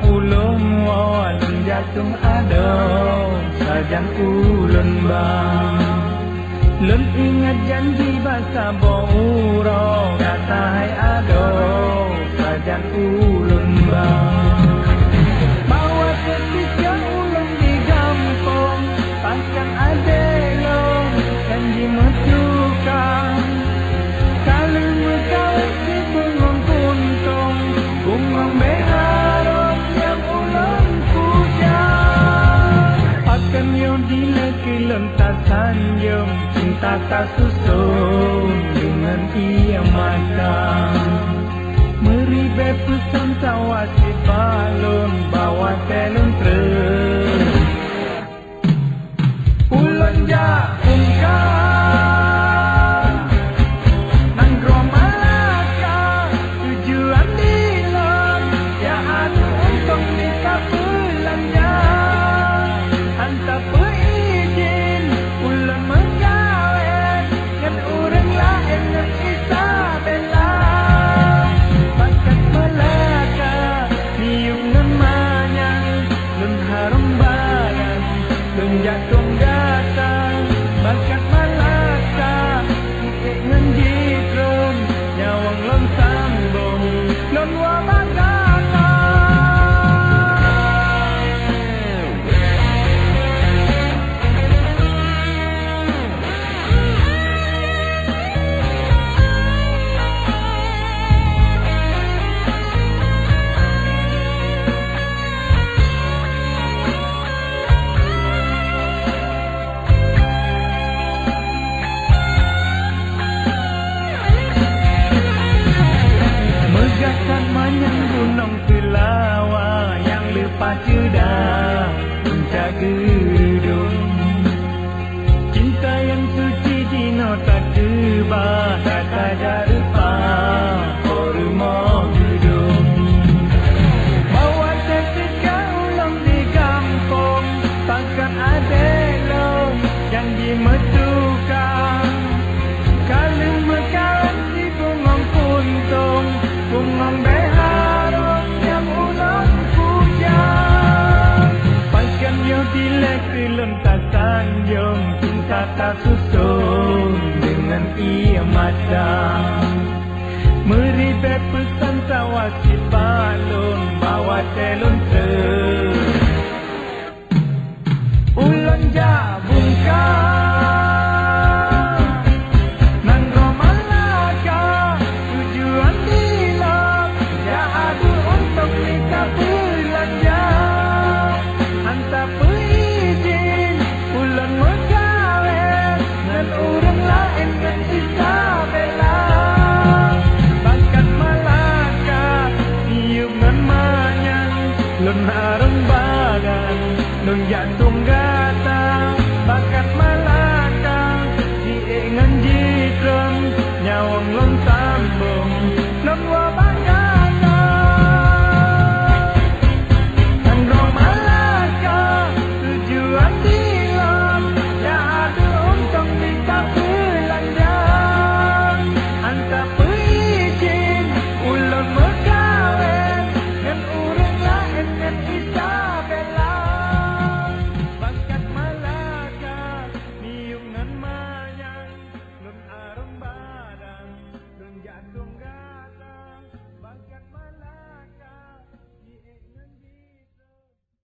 ulung walun jatung ado sajan ulun bang. Lun ingat janji bahasa bouro kata hai ado sajan ulun bang. Bawa ketika ulun di kampung pasang adelong janji metukang. Kalau mekawin si bungong kuntung bungong beharong yang ulun pujang. Akan yo dilekilun tak sanjung cinta tak susun dengan ia matang. Meribe pesan sawasi balon bawa telun terus. Ulun jaung kang nang Malaka tujuan dilon ya atu untung di kapulangnya. Hantar peizin ulun menggawin ngan urang lain ngan Isabella. Bakat Malaka niung ngan manyang lun harum barang lun jatung datang. Bakat Malaka ikik ngan jitron nyawang lon sambung lon wabakata. Megahkan manyang gunung Kelawa yang lepas jeda puncak gedung. Cinta yang suci di nota tebah kata jarupa hormo gedung. Bawa ketika ulang di kampung takkan adelong janji metukang. Kalau mekawan si bungong kuntung bungong beharong yang ulun pujang. Paskan yo dilek dilun tak sanjung cinta tak susun dengan ia matang. Meribe pesan sawasi balon bawa telun terus.